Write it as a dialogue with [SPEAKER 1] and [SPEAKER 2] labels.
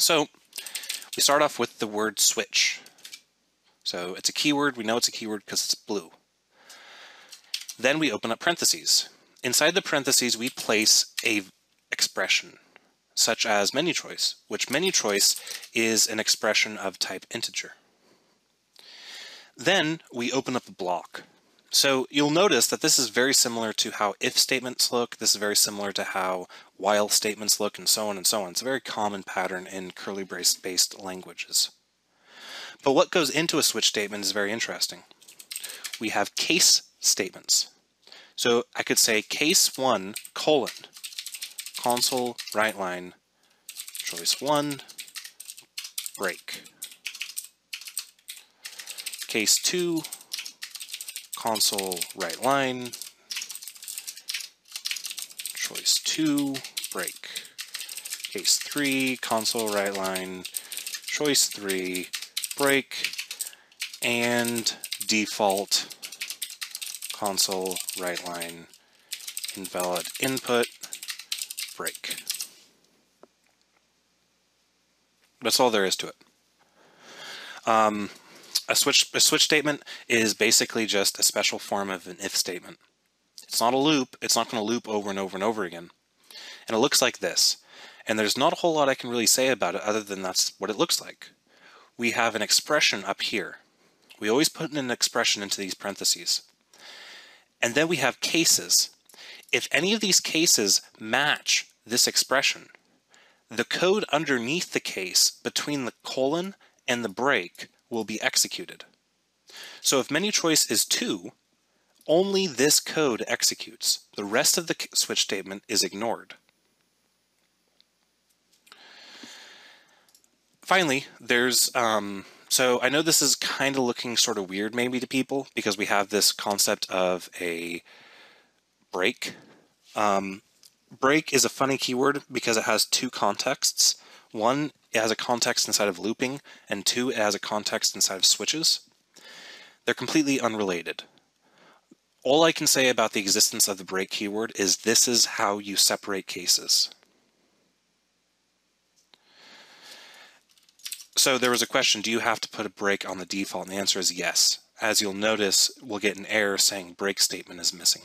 [SPEAKER 1] So we start off with the word switch. So it's a keyword. We know it's a keyword because it's blue. Then we open up parentheses. Inside the parentheses, we place a expression, such as many choice, which many choice is an expression of type integer. Then we open up a block. So you'll notice that this is very similar to how if statements look. This is very similar to how while statements look, and so on and so on. It's a very common pattern in curly brace-based languages. But what goes into a switch statement is very interesting. We have case statements. So I could say case 1 colon console write line choice 1 break. Case 2 console write line choice 2 break. Case 3 console write line choice 3 break, and default console write line invalid input break. That's all there is to it. A switch statement is basically just a special form of an if statement. It's not a loop. It's not going to loop over and over and over again. And it looks like this. And there's not a whole lot I can really say about it other than that's what it looks like. We have an expression up here. We always put in an expression into these parentheses. And then we have cases. If any of these cases match this expression, the code underneath the case between the colon and the break will be executed. So if many choice is 2, only this code executes. The rest of the switch statement is ignored. Finally, there's, so I know this is kind of looking sort of weird maybe to people because we have this concept of a break. Break is a funny keyword because it has two contexts. One, it has a context inside of looping, and 2, it has a context inside of switches. They're completely unrelated. All I can say about the existence of the break keyword is this is how you separate cases. So there was a question, do you have to put a break on the default? And the answer is yes. As you'll notice, we'll get an error saying break statement is missing.